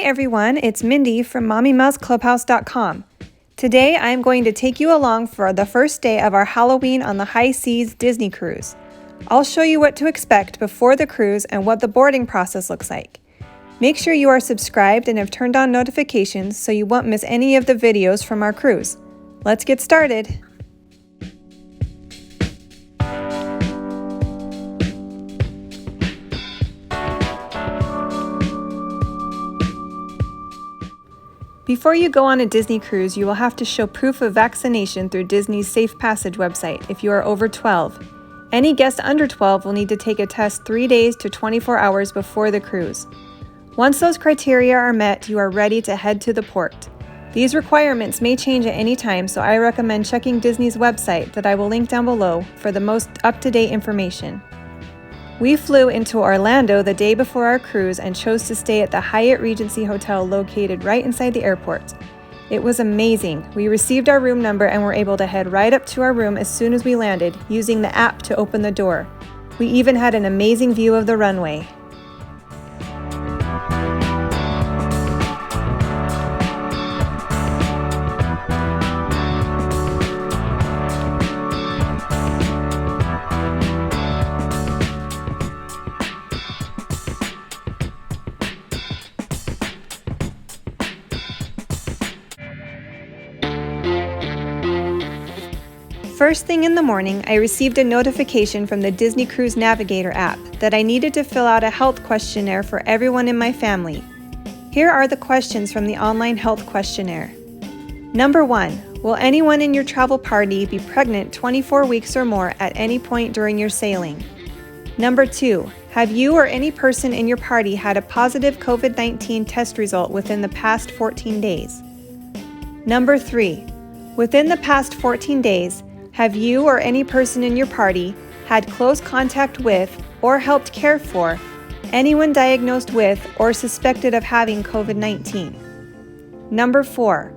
everyone, it's Mindy from MommyMouseClubhouse.com. Today I am going to take you along for the first day of our Halloween on the High Seas Disney cruise. I'll show you what to expect before the cruise and what the boarding process looks like. Make sure you are subscribed and have turned on notifications so you won't miss any of the videos from our cruise. Let's get started! Before you go on a Disney cruise, you will have to show proof of vaccination through Disney's Safe Passage website if you are over 12. Any guest under 12 will need to take a test 3 days to 24 hours before the cruise. Once those criteria are met, you are ready to head to the port. These requirements may change at any time, so I recommend checking Disney's website that I will link down below for the most up-to-date information. We flew into Orlando the day before our cruise and chose to stay at the Hyatt Regency Hotel located right inside the airport. It was amazing. We received our room number and were able to head right up to our room as soon as we landed, using the app to open the door. We even had an amazing view of the runway. First thing in the morning, I received a notification from the Disney Cruise Navigator app that I needed to fill out a health questionnaire for everyone in my family. Here are the questions from the online health questionnaire. Number 1. Will anyone in your travel party be pregnant 24 weeks or more at any point during your sailing? Number 2. Have you or any person in your party had a positive COVID-19 test result within the past 14 days? Number 3. Within the past 14 days, have you or any person in your party had close contact with or helped care for anyone diagnosed with or suspected of having COVID-19? Number 4.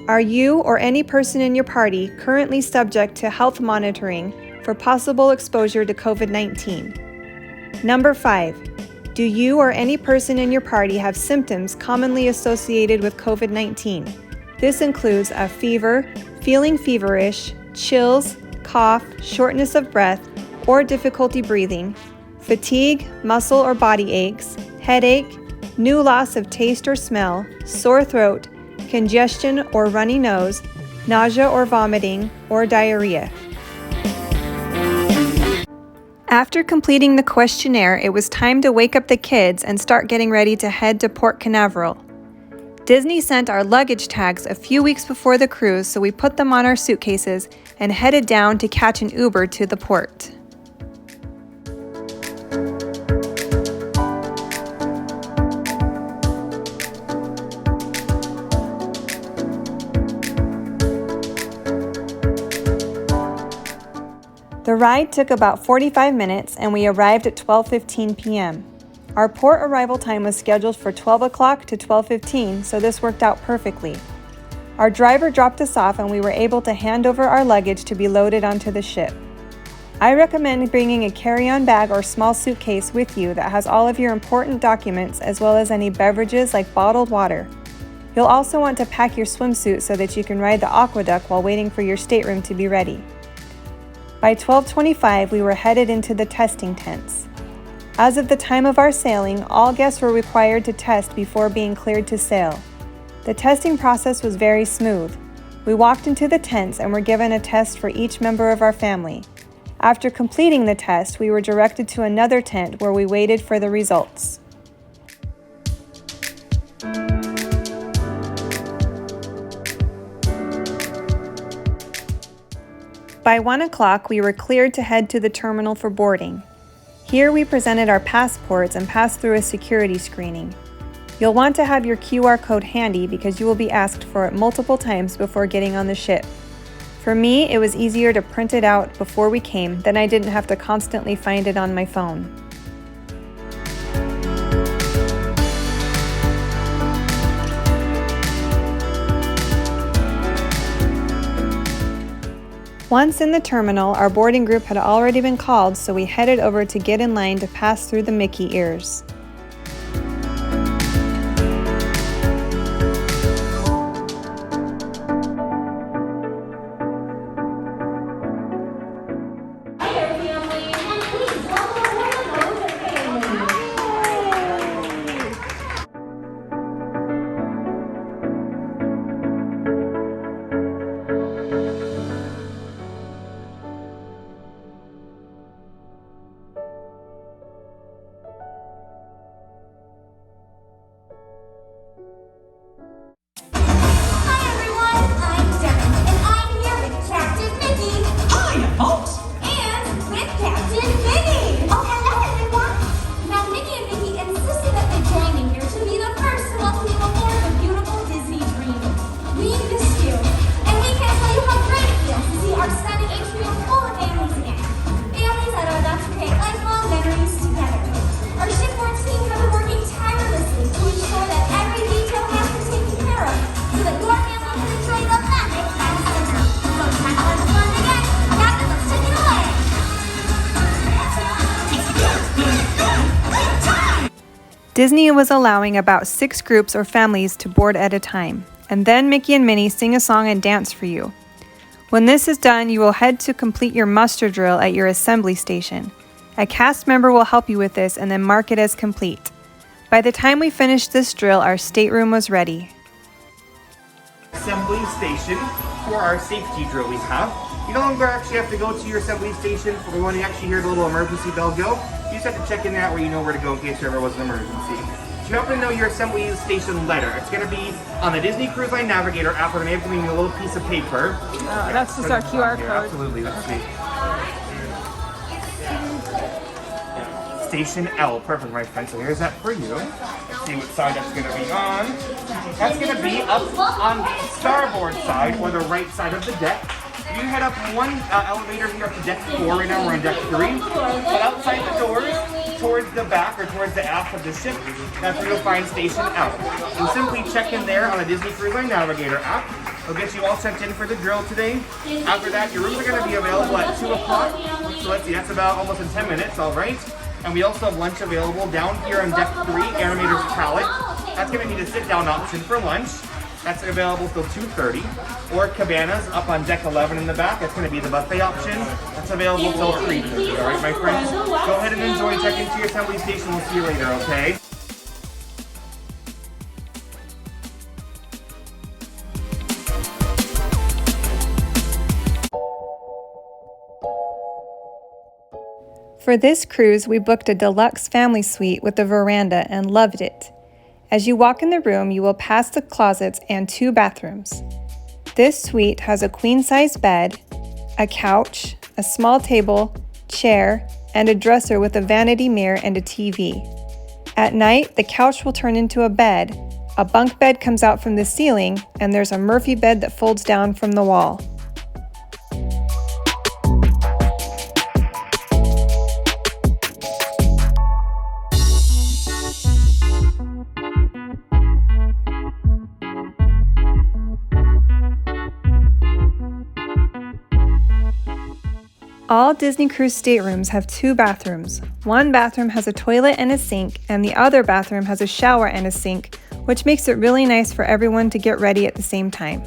Are you or any person in your party currently subject to health monitoring for possible exposure to COVID-19? Number 5. Do you or any person in your party have symptoms commonly associated with COVID-19? This includes a fever, feeling feverish, chills, cough, shortness of breath, or difficulty breathing, fatigue, muscle or body aches, headache, new loss of taste or smell, sore throat, congestion or runny nose, nausea or vomiting, or diarrhea. After completing the questionnaire, it was time to wake up the kids and start getting ready to head to Port Canaveral. Disney sent our luggage tags a few weeks before the cruise, so we put them on our suitcases and headed down to catch an Uber to the port. The ride took about 45 minutes and we arrived at 12:15 p.m. Our port arrival time was scheduled for 12 o'clock to 12:15, so this worked out perfectly. Our driver dropped us off and we were able to hand over our luggage to be loaded onto the ship. I recommend bringing a carry-on bag or small suitcase with you that has all of your important documents as well as any beverages like bottled water. You'll also want to pack your swimsuit so that you can ride the aqueduct while waiting for your stateroom to be ready. By 12:25, we were headed into the testing tents. As of the time of our sailing, all guests were required to test before being cleared to sail. The testing process was very smooth. We walked into the tents and were given a test for each member of our family. After completing the test, we were directed to another tent where we waited for the results. By 1 o'clock, we were cleared to head to the terminal for boarding. Here we presented our passports and passed through a security screening. You'll want to have your QR code handy because you will be asked for it multiple times before getting on the ship. For me, it was easier to print it out before we came, then I didn't have to constantly find it on my phone. Once in the terminal, our boarding group had already been called, so we headed over to get in line to pass through the Mickey ears. Disney was allowing about 6 groups or families to board at a time, and then Mickey and Minnie sing a song and dance for you. When this is done, you will head to complete your muster drill at your assembly station. A cast member will help you with this and then mark it as complete. By the time we finished this drill, our stateroom was ready. Assembly station for our safety drill we have. You no longer actually have to go to your assembly station for when you actually hear the little emergency bell go. You just have to check in that where you know where to go in case there ever was an emergency. So you happen to know your assembly station letter. It's going to be on the Disney Cruise Line Navigator app, where they may have given you a little piece of paper. That's just our QR code. Absolutely, let's see. Station L, perfect, my friend. So here's that for you. Let's see what side that's going to be on. That's going to be up on the starboard side or the right side of the deck. You head up one elevator here up to deck 4. Right now we're on deck 3. But outside the doors, towards the back or towards the aft of the ship, that's where you'll find Station L. You simply check in there on the Disney Cruise Line Navigator app. It'll get you all sent in for the drill today. After that, your rooms are going to be available at 2 o'clock. So let's see, that's about almost in 10 minutes, all right. And we also have lunch available down here on deck 3, Animator's Palette. That's going to be the sit-down option for lunch. That's available till 2:30. Or Cabanas up on deck 11 in the back. That's going to be the buffet option. That's available till 3:30. All right, my friends? Go ahead and enjoy. Check into your assembly station. We'll see you later, okay? For this cruise, we booked a deluxe family suite with a veranda and loved it. As you walk in the room, you will pass the closets and 2 bathrooms. This suite has a queen-size bed, a couch, a small table, chair, and a dresser with a vanity mirror and a TV. At night, the couch will turn into a bed, a bunk bed comes out from the ceiling, and there's a Murphy bed that folds down from the wall. All Disney Cruise staterooms have 2 bathrooms. One bathroom has a toilet and a sink, and the other bathroom has a shower and a sink, which makes it really nice for everyone to get ready at the same time.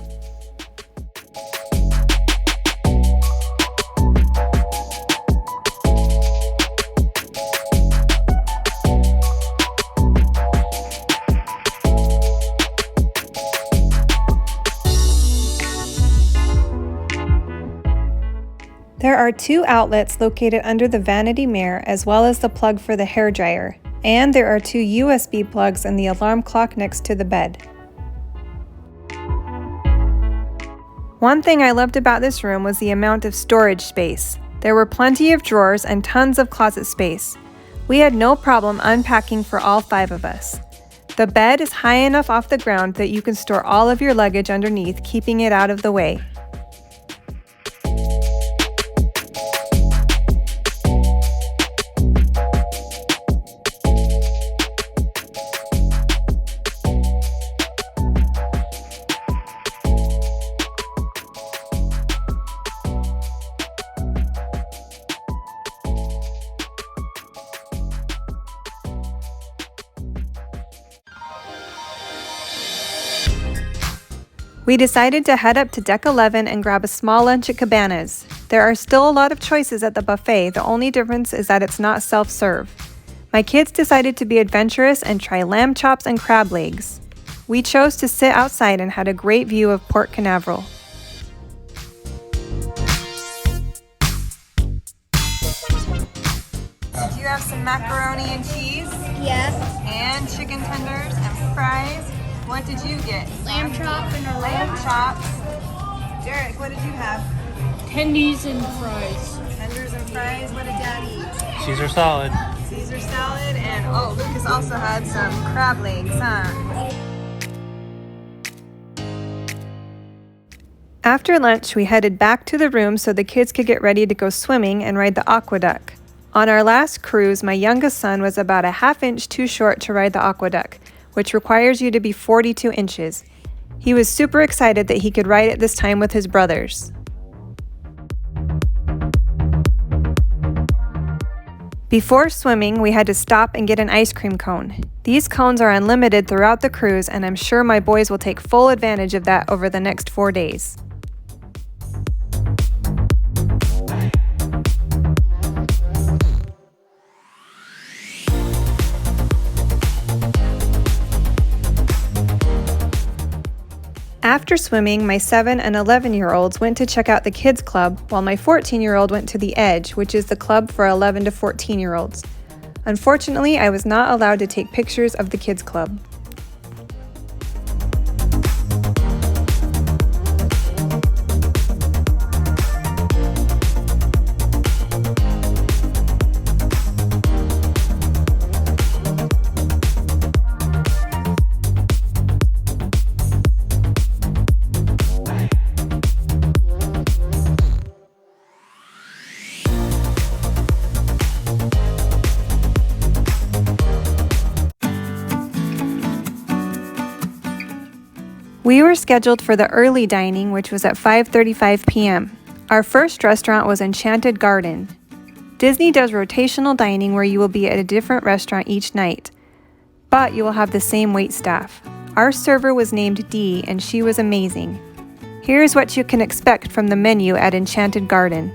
There are 2 outlets located under the vanity mirror as well as the plug for the hairdryer, and there are 2 USB plugs and the alarm clock next to the bed. One thing I loved about this room was the amount of storage space. There were plenty of drawers and tons of closet space. We had no problem unpacking for all 5 of us. The bed is high enough off the ground that you can store all of your luggage underneath, keeping it out of the way. We decided to head up to deck 11 and grab a small lunch at Cabanas. There are still a lot of choices at the buffet, the only difference is that it's not self-serve. My kids decided to be adventurous and try lamb chops and crab legs. We chose to sit outside and had a great view of Port Canaveral. Do you have some macaroni and cheese? Yeah. And chicken tenders and fries? What did you get? Lamb chop and a Lamb chops. Derek, what did you have? tendies and fries. Tenders and fries. What did Dad eat? Caesar salad. Caesar salad, and oh, Lucas also had some crab legs, huh? After lunch, we headed back to the room so the kids could get ready to go swimming and ride the aqueduct. On our last cruise, my youngest son was about a ½ inch too short to ride the aqueduct, which requires you to be 42 inches. He was super excited that he could ride it this time with his brothers. Before swimming, we had to stop and get an ice cream cone. These cones are unlimited throughout the cruise, and I'm sure my boys will take full advantage of that over the next 4 days. After swimming, my 7 and 11-year-olds went to check out the kids club, while my 14-year-old went to the Edge, which is the club for 11 to 14-year-olds. Unfortunately, I was not allowed to take pictures of the kids club. We were scheduled for the early dining, which was at 5:35 p.m. Our first restaurant was Enchanted Garden. Disney does rotational dining where you will be at a different restaurant each night, but you will have the same wait staff. Our server was named Dee, and she was amazing. Here's what you can expect from the menu at Enchanted Garden.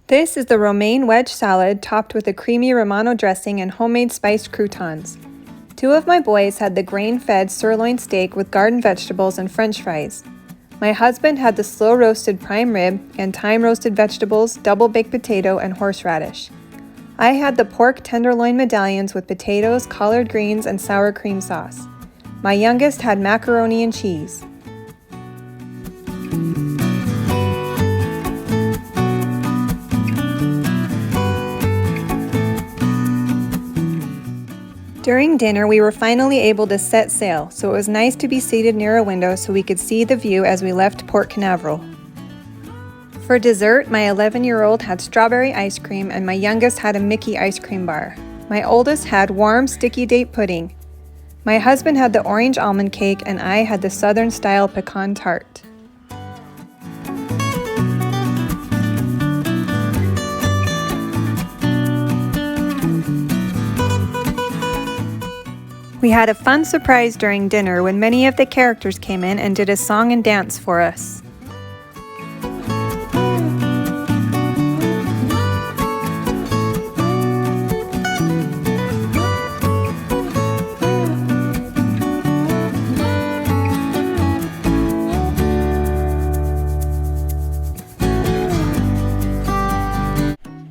This is the romaine wedge salad topped with a creamy Romano dressing and homemade spiced croutons. 2 of my boys had the grain-fed sirloin steak with garden vegetables and french fries. My husband had the slow-roasted prime rib and thyme-roasted vegetables, double baked potato, and horseradish. I had the pork tenderloin medallions with potatoes, collard greens, and sour cream sauce. My youngest had macaroni and cheese. During dinner, we were finally able to set sail, so it was nice to be seated near a window so we could see the view as we left Port Canaveral. For dessert, my 11-year-old had strawberry ice cream and my youngest had a Mickey ice cream bar. My oldest had warm, sticky date pudding. My husband had the orange almond cake and I had the Southern-style pecan tart. We had a fun surprise during dinner when many of the characters came in and did a song and dance for us.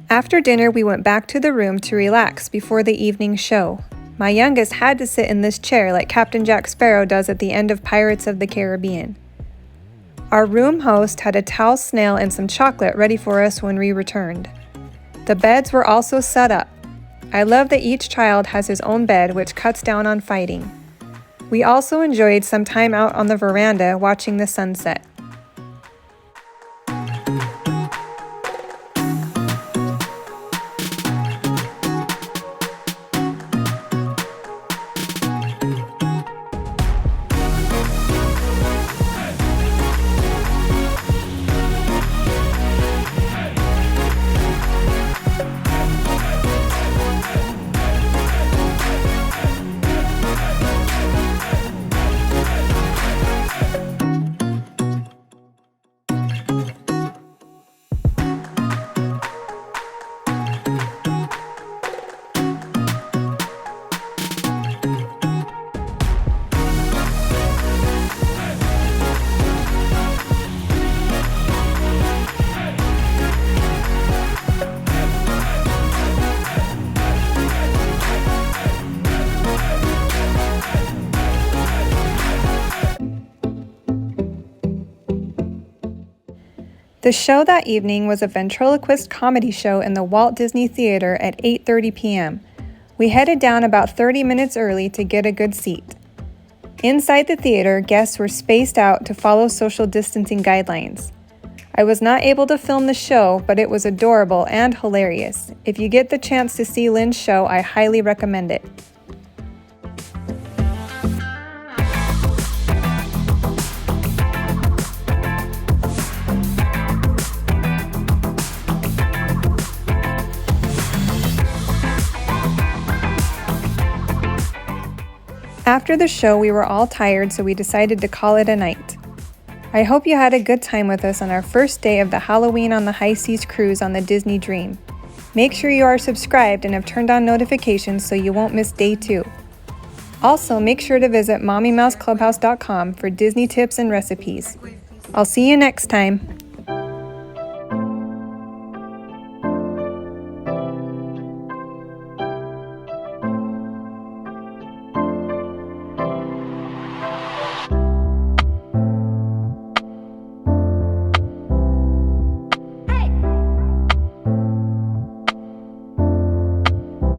After dinner, we went back to the room to relax before the evening show. My youngest had to sit in this chair like Captain Jack Sparrow does at the end of Pirates of the Caribbean. Our room host had a towel snail and some chocolate ready for us when we returned. The beds were also set up. I love that each child has his own bed, which cuts down on fighting. We also enjoyed some time out on the veranda watching the sunset. The show that evening was a ventriloquist comedy show in the Walt Disney Theater at 8:30 p.m. We headed down about 30 minutes early to get a good seat. Inside the theater, guests were spaced out to follow social distancing guidelines. I was not able to film the show, but it was adorable and hilarious. If you get the chance to see Lynn's show, I highly recommend it. After the show, we were all tired, so we decided to call it a night. I hope you had a good time with us on our first day of the Halloween on the High Seas cruise on the Disney Dream. Make sure you are subscribed and have turned on notifications so you won't miss day 2. Also, make sure to visit mommymouseclubhouse.com for Disney tips and recipes. I'll see you next time.